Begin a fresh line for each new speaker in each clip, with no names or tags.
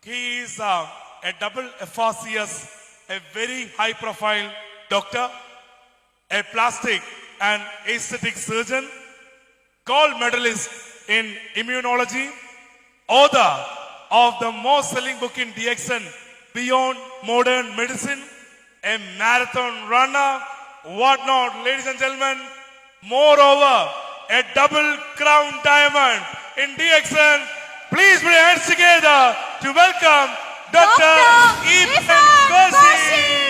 He is a double FRCS, a very high profile doctor, a plastic and aesthetic surgeon, gold medalist in immunology, author of the most selling book in DXN, Beyond Modern Medicine, a marathon runner, whatnot, ladies and gentlemen. Moreover, a double crown diamond in DXN. Please put your hands together to welcome Dr. Ethan Kosi.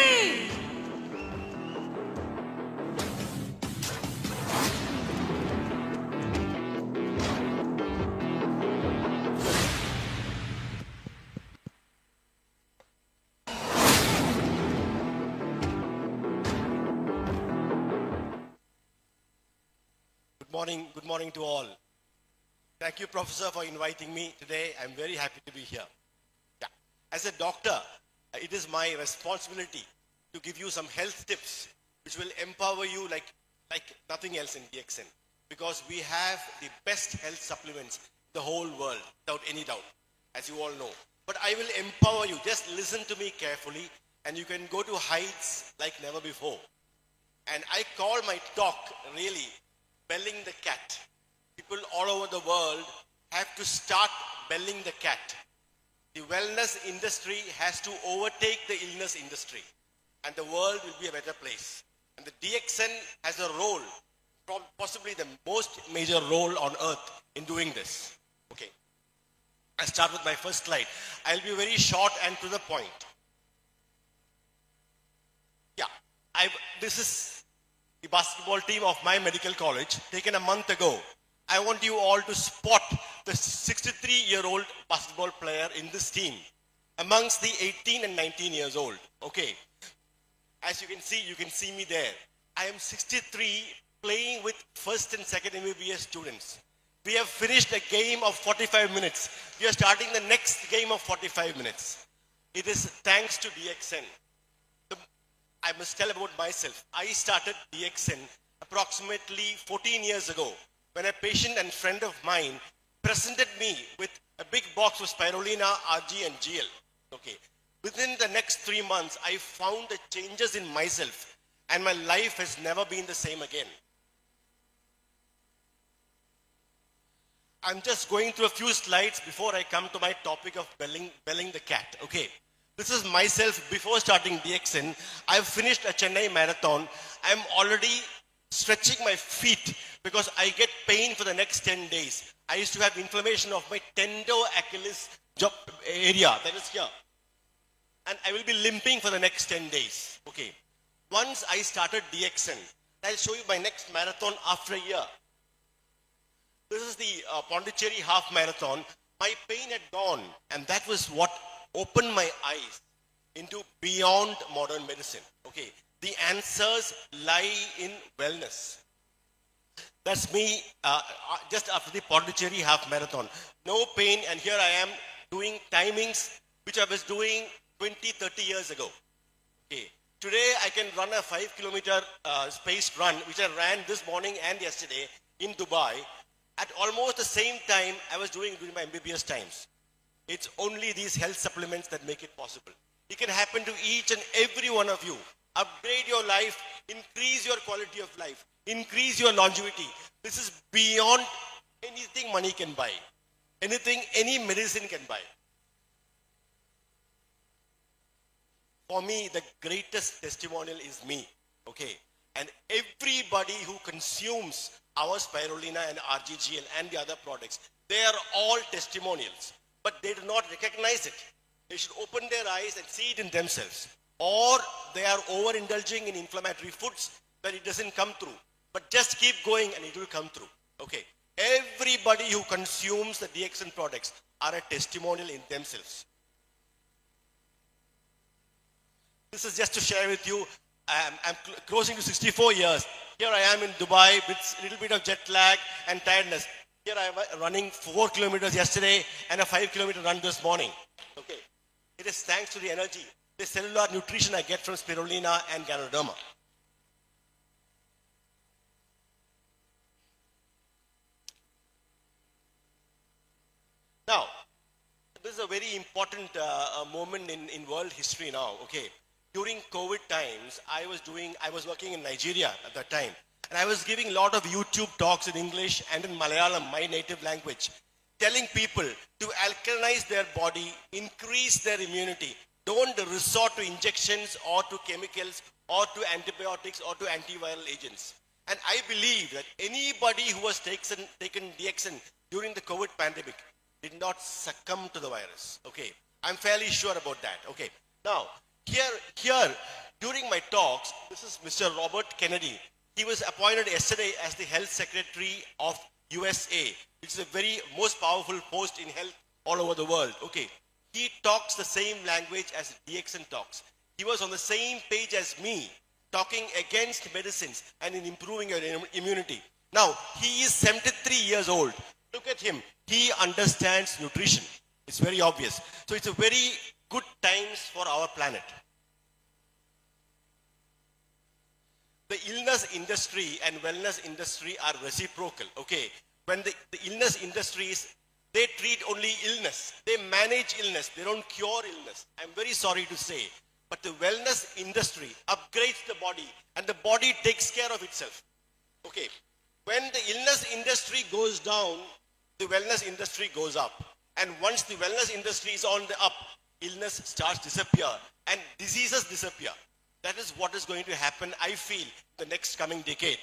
Good morning to all. Thank you, Professor, for inviting me today. I'm very happy to be here. Yeah. As a doctor, it is my responsibility to give you some health tips which will empower you like nothing else in DXN, because we have the best health supplements in the whole world, without any doubt, as you all know. But I will empower you. Just listen to me carefully, and you can go to heights like never before. And I call my talk really belling the cat. People all over the world have to start belling the cat. The wellness industry has to overtake the illness industry, and the world will be a better place. And the DXN has a role, possibly the most major role on earth in doing this. Okay. I start with my first slide. I'll be very short and to the point. Yeah, this is the basketball team of my medical college, taken a month ago. I want you all to spot the 63-year-old basketball player in this team amongst the 18 and 19 years old. Okay. As you can see me there. I am 63 playing with first and second MBBS students. We have finished a game of 45 minutes. We are starting the next game of 45 minutes. It is thanks to DXN. I must tell about myself. I started DXN approximately 14 years ago when a patient and friend of mine presented me with a big box of spirulina, RG and GL. Okay. Within the next 3 months, I found the changes in myself, and my life has never been the same again. I'm just going through a few slides before I come to my topic of belling the cat. Okay. This is myself before starting DXN. I've finished a Chennai marathon. I'm already stretching my feet because I get pain for the next 10 days. I used to have inflammation of my tendo Achilles area, that is here. And I will be limping for the next 10 days. Okay. Once I started DXN, I'll show you my next marathon after a year. This is the Pondicherry half marathon. My pain had gone, and that was what opened my eyes into beyond modern medicine. Okay, the answers lie in wellness. That's me just after the Pondicherry half marathon. No pain, and here I am doing timings which I was doing 20, 30 years ago. Okay. Today I can run a 5-kilometer spaced run, which I ran this morning and yesterday in Dubai at almost the same time I was doing during my MBBS times. It's only these health supplements that make it possible. It can happen to each and every one of you. Upgrade your life, increase your quality of life, increase your longevity. This is beyond anything money can buy, anything any medicine can buy. For me, the greatest testimonial is me, okay? And everybody who consumes our spirulina and RGGL and the other products, they are all testimonials. But they do not recognize it. They should open their eyes and see it in themselves. Or they are overindulging in inflammatory foods that it doesn't come through. But just keep going and it will come through. Okay. Everybody who consumes the DXN products are a testimonial in themselves. This is just to share with you. I'm closing to 64 years. Here I am in Dubai with a little bit of jet lag and tiredness. Here I am running 4 kilometers yesterday and a 5-kilometer run this morning. Okay. It is thanks to the energy, the cellular nutrition I get from spirulina and Ganoderma. Now, this is a very important moment in world history now. Okay, during COVID times, I was working in Nigeria at that time, and I was giving a lot of YouTube talks in English and in Malayalam, my native language, telling people to alkalinize their body, increase their immunity. Don't resort to injections or to chemicals or to antibiotics or to antiviral agents. And I believe that anybody who has taken DXN during the COVID pandemic did not succumb to the virus. Okay, I'm fairly sure about that. Okay, now here during my talks, this is Mr. Robert Kennedy. He was appointed yesterday as the Health Secretary of USA, which is a very most powerful post in health all over the world. Okay, he talks the same language as DXN talks. He was on the same page as me, talking against medicines and in improving your immunity. Now, he is 73 years old. Look at him. He understands nutrition. It's very obvious. So it's a very good times for our planet. The illness industry and wellness industry are reciprocal. Okay, when the illness industries, they treat only illness. They manage illness. They don't cure illness. I'm very sorry to say. But the wellness industry upgrades the body and the body takes care of itself. Okay, when the illness industry goes down, the wellness industry goes up. And once the wellness industry is on the up, illness starts to disappear and diseases disappear. That is what is going to happen, I feel, the next coming decade.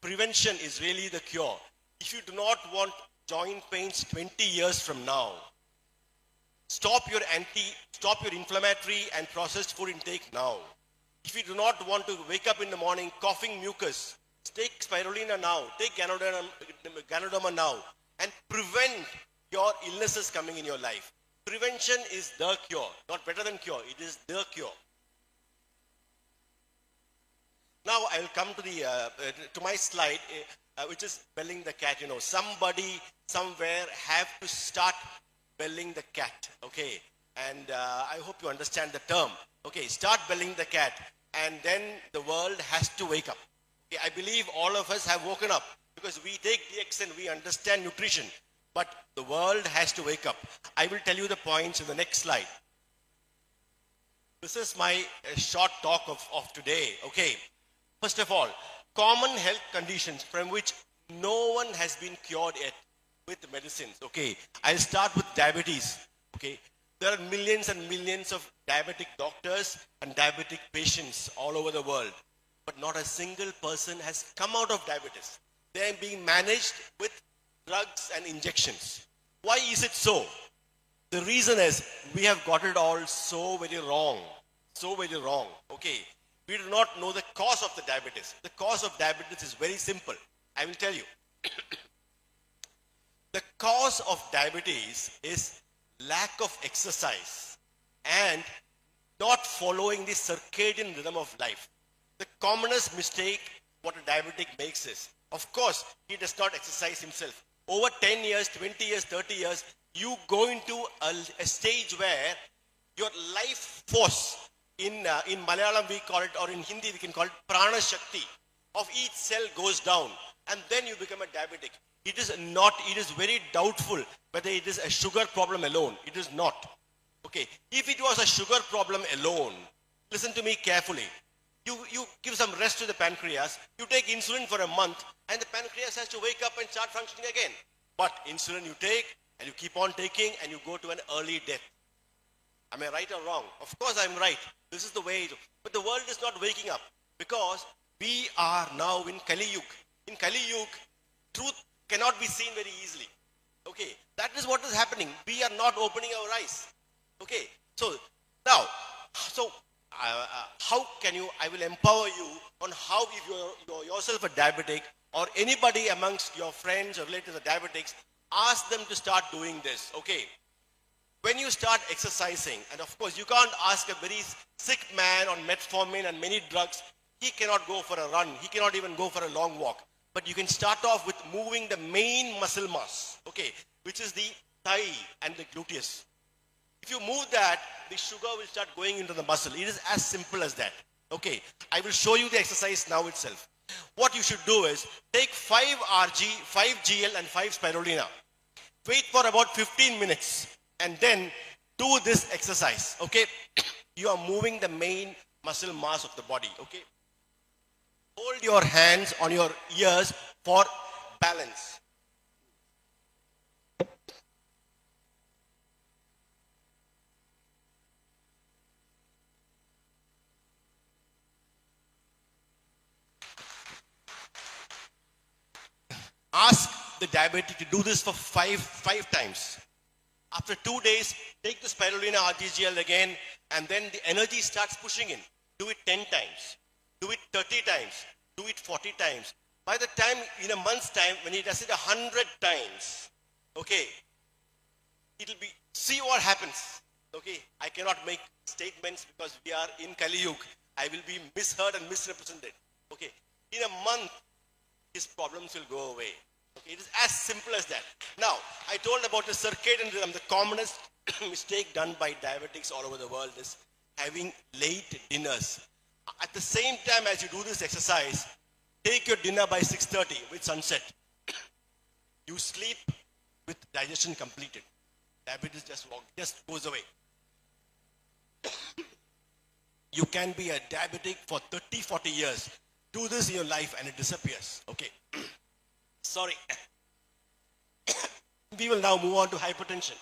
Prevention is really the cure. If you do not want joint pains 20 years from now, stop your inflammatory and processed food intake now. If you do not want to wake up in the morning coughing mucus, take spirulina now, take Ganoderma now, and prevent your illnesses coming in your life. Prevention is the cure, not better than cure, it is the cure. Now I will come to my slide, which is belling the cat. You know, somebody somewhere have to start belling the cat. Okay, and I hope you understand the term. Okay, start belling the cat, and then the world has to wake up. Okay, I believe all of us have woken up because we take DXN, we understand nutrition, but the world has to wake up. I will tell you the points in the next slide. This is my short talk of today. Okay, first of all, common health conditions from which no one has been cured yet with medicines. Okay, I'll start with diabetes. Okay, there are millions and millions of diabetic doctors and diabetic patients all over the world, but not a single person has come out of diabetes. They are being managed with drugs and injections. Why is it so? The reason is we have got it all so very wrong. So very wrong. Okay, we do not know the cause of the diabetes. The cause of diabetes is very simple. I will tell you. The cause of diabetes is lack of exercise and not following the circadian rhythm of life. The commonest mistake what a diabetic makes is, of course, he does not exercise himself. Over 10 years, 20 years, 30 years, you go into a stage where your life force, in Malayalam we call it, or in Hindi we can call it prana shakti, of each cell goes down, and then you become a diabetic. It is very doubtful whether it is a sugar problem alone. It is not. Okay, if it was a sugar problem alone, listen to me carefully. You give some rest to the pancreas, you take insulin for a month, and the pancreas has to wake up and start functioning again. But insulin you take, and you keep on taking, and you go to an early death. Am I right or wrong? Of course I'm right. This is the way it is. But the world is not waking up, because we are now in Kali Yuga. In Kali Yuga, truth cannot be seen very easily. Okay, that is what is happening. We are not opening our eyes. Okay, so now, how can you, I will empower you on how, if you're yourself a diabetic or anybody amongst your friends or relatives are diabetics, ask them to start doing this. Okay, when you start exercising, and of course you can't ask a very sick man on metformin and many drugs, he cannot go for a run, he cannot even go for a long walk. But you can start off with moving the main muscle mass, okay, which is the thigh and the gluteus. If you move that, the sugar will start going into the muscle. It is as simple as that. Okay, I will show you the exercise now itself. What you should do is take 5 Rg, 5 GL and 5 spirulina. Wait for about 15 minutes and then do this exercise, okay? You are moving the main muscle mass of the body, okay? Hold your hands on your ears for balance. Ask the diabetic to do this for five times. After 2 days, take the spirulina RTGL again, and then the energy starts pushing in. Do it 10 times. Do it 30 times. Do it 40 times. By the time, in a month's time, when he does it 100 times, okay, it'll be, see what happens. Okay, I cannot make statements because we are in Kali Yuga. I will be misheard and misrepresented. Okay, in a month, his problems will go away. Okay, it is as simple as that. Now, I told about the circadian rhythm. The commonest mistake done by diabetics all over the world is having late dinners. At the same time as you do this exercise, take your dinner by 6:30 with sunset. You sleep with digestion completed. Diabetes just goes away. You can be a diabetic for 30, 40 years. Do this in your life and it disappears. Okay. Sorry. We will now move on to hypertension.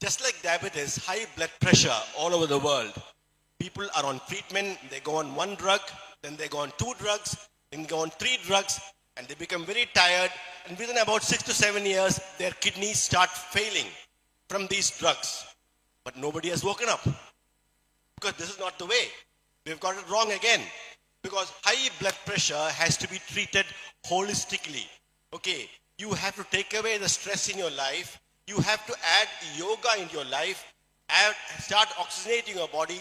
Just like diabetes, high blood pressure all over the world. People are on treatment, they go on one drug, then they go on 2 drugs, then go on 3 drugs, and they become very tired. And within about 6 to 7 years, their kidneys start failing from these drugs. But nobody has woken up. Because this is not the way. We've got it wrong again. Because high blood pressure has to be treated holistically. Okay, you have to take away the stress in your life. You have to add yoga into your life. Start oxygenating your body.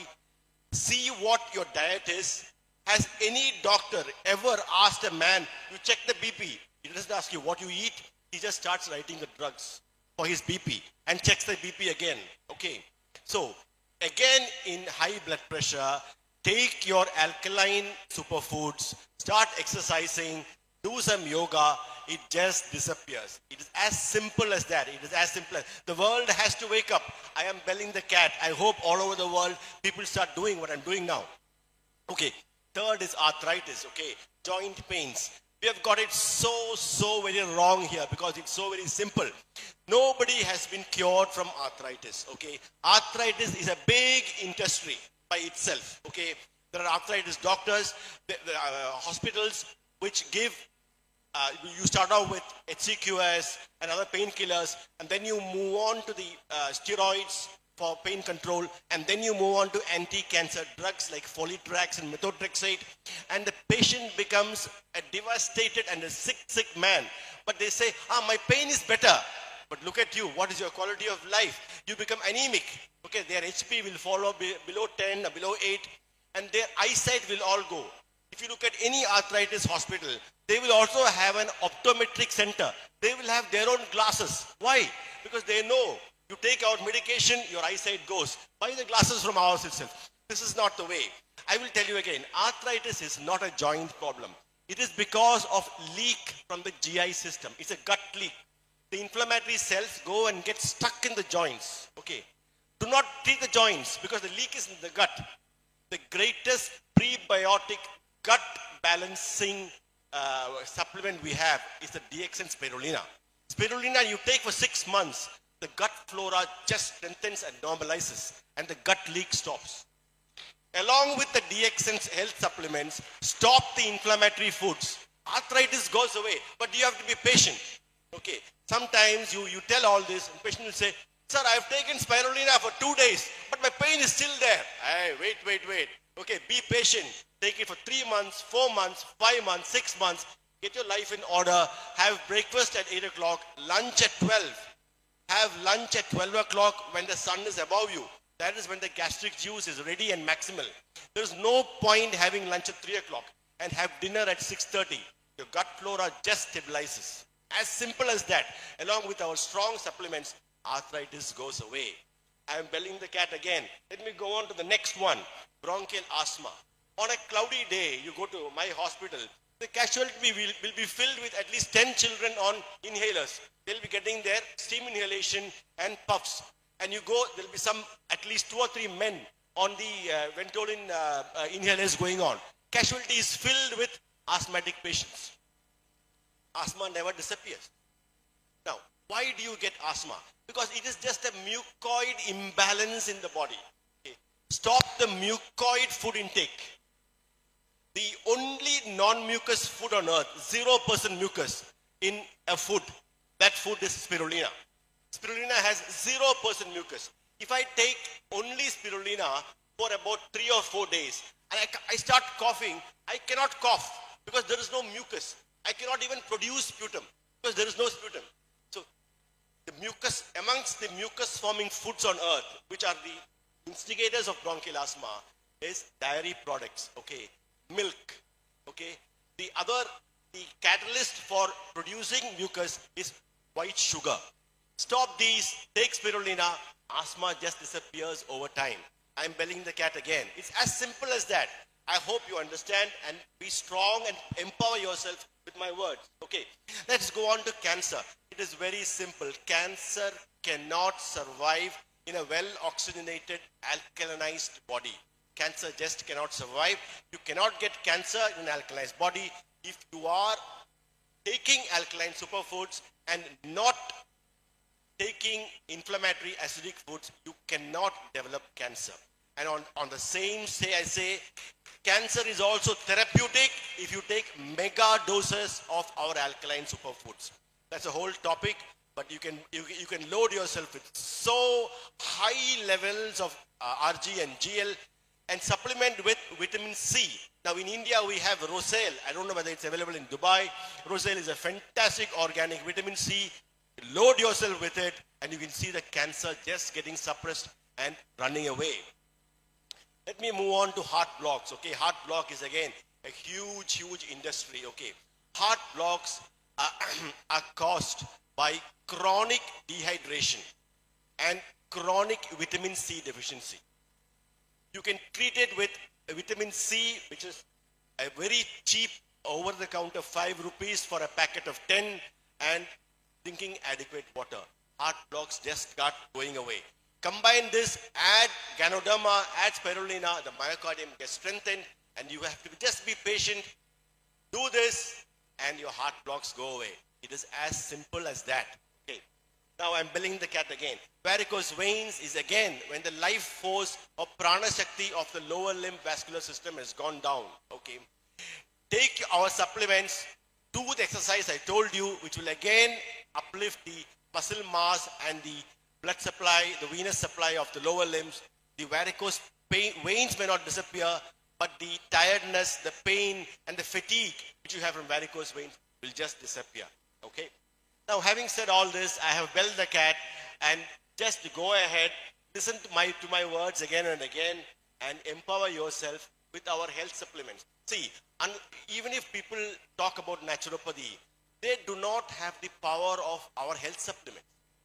See what your diet is. Has any doctor ever asked a man, you check the BP? He doesn't ask you what you eat. He just starts writing the drugs for his BP and checks the BP again. Okay. So, again in high blood pressure, take your alkaline superfoods, start exercising, do some yoga, it just disappears. It is as simple as that. It is as simple as, the world has to wake up. I am belling the cat. I hope all over the world people start doing what I'm doing now. Okay, third is arthritis, okay, joint pains. We have got it so very wrong here because it's so very simple. Nobody has been cured from arthritis, okay. Arthritis is a big industry by itself, okay. There are arthritis doctors, hospitals which give, you start out with HCQS and other painkillers, and then you move on to the steroids for pain control, and then you move on to anti-cancer drugs like Folitrax and methotrexate, and the patient becomes a devastated and a sick man. But they say, my pain is better. But look at you, what is your quality of life? You become anemic. Okay, their HP will fall below 10 or below 8, and their eyesight will all go. If you look at any arthritis hospital, they will also have an optometric center. They will have their own glasses. Why? Because they know you take out medication, your eyesight goes. Buy the glasses from ours itself. This is not the way. I will tell you again, arthritis is not a joint problem. It is because of leak from the GI system. It's a gut leak. The inflammatory cells go and get stuck in the joints. Okay. Do not treat the joints because the leak is in the gut. The greatest prebiotic gut balancing supplement we have is the DXN spirulina. Spirulina you take for 6 months. The gut flora just strengthens and normalizes, and the gut leak stops. Along with the DXN health supplements, stop the inflammatory foods. Arthritis goes away, but you have to be patient. Okay, sometimes you tell all this, and patient will say, sir, I have taken spirulina for 2 days, but my pain is still there. Hey, wait. Okay, be patient. Take it for 3 months, 4 months, 5 months, 6 months. Get your life in order. Have breakfast at 8 o'clock, lunch at 12. Have lunch at 12 o'clock when the sun is above you. That is when the gastric juice is ready and maximal. There is no point having lunch at 3 o'clock and have dinner at 6:30. Your gut flora just stabilizes. As simple as that. Along with our strong supplements, arthritis goes away. I am belling the cat again. Let me go on to the next one. Bronchial asthma. On a cloudy day, you go to my hospital, the casualty will be filled with at least 10 children on inhalers. They'll be getting their steam inhalation and puffs. And you go, there'll be some, at least 2 or 3 men on the Ventolin inhalers going on. Casualty is filled with asthmatic patients. Asthma never disappears. Now, why do you get asthma? Because it is just a mucoid imbalance in the body. Okay. Stop the mucoid food intake. The only non-mucus food on earth, 0% mucus in a food, that food is spirulina. Spirulina has 0% mucus. If I take only spirulina for about 3 or 4 days and I start coughing, I cannot cough because there is no mucus. I cannot even produce sputum because there is no sputum. So the mucus, amongst the mucus forming foods on earth, which are the instigators of bronchial asthma, is dairy products, okay, milk, okay. The catalyst for producing mucus is white sugar. Stop these, take spirulina, asthma just disappears over time. I'm belling the cat again. It's as simple as that. I hope you understand and be strong and empower yourself with my words. Okay, let's go on to cancer. It is very simple. Cancer cannot survive in a well-oxygenated, alkalinized body. Cancer just cannot survive. You cannot get cancer in an alkalized body if you are taking alkaline superfoods and not taking inflammatory acidic foods. You cannot develop cancer. And on the same I say, cancer is also therapeutic if you take mega doses of our alkaline superfoods. That's a whole topic, but you can load yourself with so high levels of Rg and Gl and supplement with vitamin C. Now in India we have Rosale. I don't know whether it's available in Dubai. Rosale is a fantastic organic vitamin C. Load yourself with it and you can see the cancer just getting suppressed and running away. Let me move on to heart blocks. Okay, heart block is again a huge industry. Okay, heart blocks are caused by chronic dehydration and chronic vitamin C deficiency. You can treat it with vitamin C, which is a very cheap over-the-counter 5 rupees for a packet of 10 and drinking adequate water. Heart blocks just start going away. Combine this, add Ganoderma, add spirulina, the myocardium gets strengthened, and you have to just be patient. Do this, and your heart blocks go away. It is as simple as that. Okay. Now I'm belling the cat again. Varicose veins is again when the life force of prana shakti of the lower limb vascular system has gone down. Okay. Take our supplements, do the exercise I told you, which will again uplift the muscle mass and the blood supply, the venous supply of the lower limbs. The varicose veins may not disappear, but the tiredness, the pain, and the fatigue which you have from varicose veins will just disappear. Okay. Now, having said all this, I have belled the cat, and just go ahead, listen to my words again and again, and empower yourself with our health supplements. See, even if people talk about naturopathy, they do not have the power of our health supplements.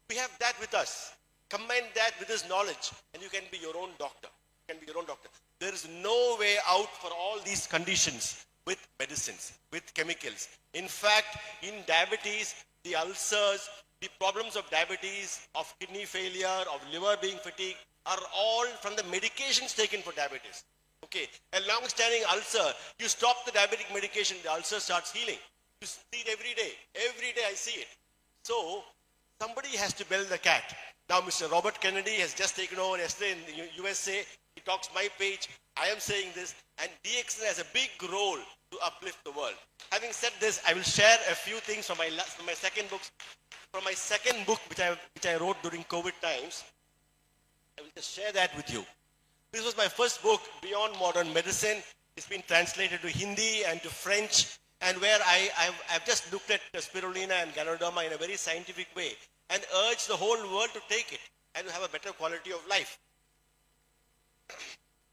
We have that with us. Combine that with this knowledge, and you can be your own doctor. You can be your own doctor. There is no way out for all these conditions with medicines, with chemicals. In fact, in diabetes, the ulcers, the problems of diabetes, of kidney failure, of liver being fatigued, are all from the medications taken for diabetes. Okay, a long-standing ulcer, you stop the diabetic medication, the ulcer starts healing. You see it every day I see it. So, somebody has to bell the cat. Now, Mr. Robert Kennedy has just taken over yesterday in the USA. He talks my page. I am saying this, and DXN has a big role to uplift the world. Having said this, I will share a few things from my second book. From my second book, which I wrote during COVID times. I will just share that with you. This was my first book, Beyond Modern Medicine. It's been translated to Hindi and to French, and where I've just looked at spirulina and Ganoderma in a very scientific way and urged the whole world to take it and to have a better quality of life.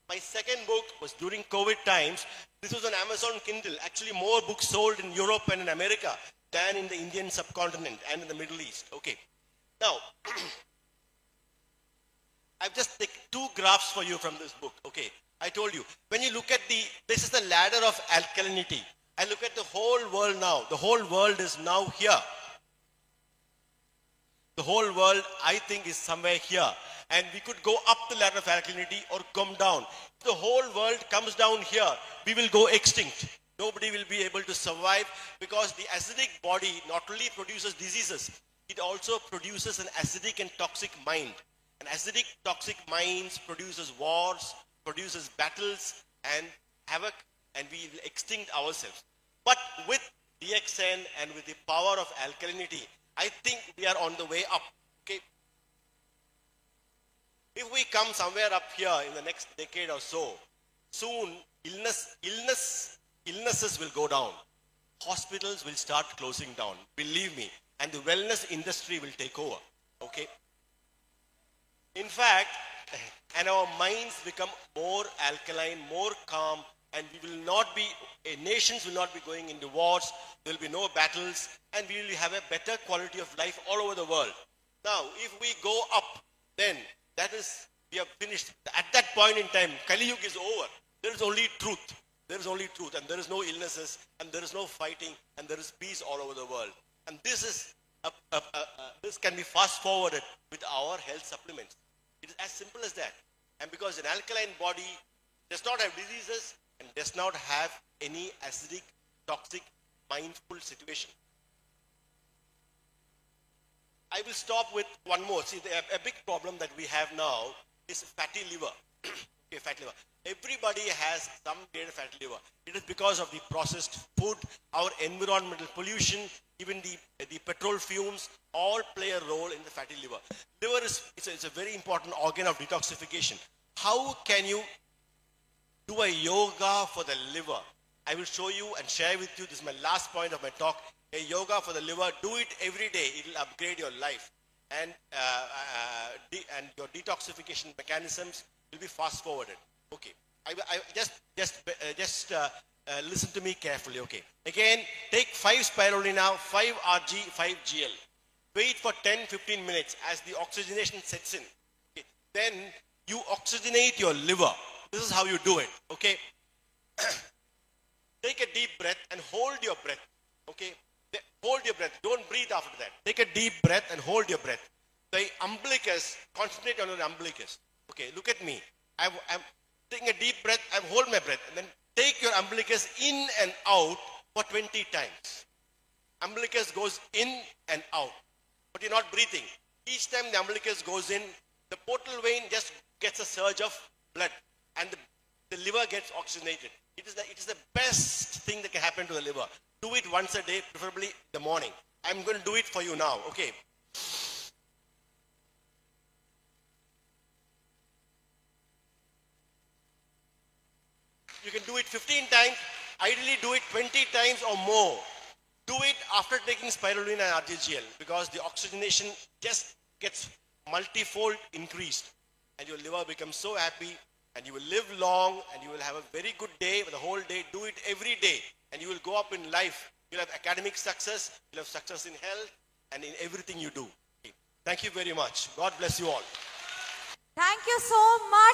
My second book was during COVID times. This was on Amazon Kindle. Actually, more books sold in Europe and in America than in the Indian subcontinent and in the Middle East. Okay. Now, I've just taken 2 graphs for you from this book. Okay. I told you. When you look at this is the ladder of alkalinity. I look at the whole world now. The whole world is now here. The whole world, I think, is somewhere here. And we could go up the ladder of alkalinity or come down. If the whole world comes down here, we will go extinct. Nobody will be able to survive because the acidic body not only produces diseases, it also produces an acidic and toxic mind. An acidic, toxic mind produces wars, produces battles and havoc, and we will extinct ourselves. But with DXN and with the power of alkalinity, I think we are on the way up. Okay. If we come somewhere up here in the next decade or so, soon illnesses will go down. Hospitals will start closing down. Believe me. And the wellness industry will take over. Okay. In fact, and our minds become more alkaline, more calm, and we will not be, nations will not be going into wars, there will be no battles, and we will have a better quality of life all over the world. Now, if we go up, then that is, we have finished. At that point in time, Kali Yuga is over. There is only truth. There is only truth, and there is no illnesses, and there is no fighting, and there is peace all over the world. And this is, this can be fast forwarded with our health supplements. It is as simple as that. And because an alkaline body does not have diseases and does not have any acidic, toxic, mindful situation. I will stop with one more. See, a big problem that we have now is fatty liver. Okay, fatty liver. Everybody has some kind of fatty liver. It is because of the processed food, our environmental pollution, even the petrol fumes, all play a role in the fatty liver. Liver it's a very important organ of detoxification. How can you do a yoga for the liver? I will show you and share with you, this is my last point of my talk, a yoga for the liver. Do it every day. It will upgrade your life. And your detoxification mechanisms will be fast forwarded. Okay. Just listen to me carefully. Okay. Again, take 5 spirulina, 5 Rg, 5 Gl. Wait for 10-15 minutes as the oxygenation sets in. Okay. Then you oxygenate your liver. This is how you do it. Okay. Take a deep breath and hold your breath. Okay. Hold your breath. Don't breathe after that. Take a deep breath and hold your breath. The umbilicus, concentrate on your umbilicus. Okay, look at me. I'm taking a deep breath, I hold my breath, and then take your umbilicus in and out for 20 times. Umbilicus goes in and out, but you're not breathing. Each time the umbilicus goes in, the portal vein just gets a surge of blood, and the liver gets oxygenated. It is the best thing that can happen to the liver. Do it once a day, preferably in the morning. I'm going to do it for you now. Okay. You can do it 15 times. Ideally, do it 20 times or more. Do it after taking spirulina and RGGL because the oxygenation just gets multifold increased, and your liver becomes so happy, and you will live long, and you will have a very good day for the whole day. Do it every day, and you will go up in life. You'll have academic success, you'll have success in health, and in everything you do. Okay. Thank you very much. God bless you all.
Thank you so much.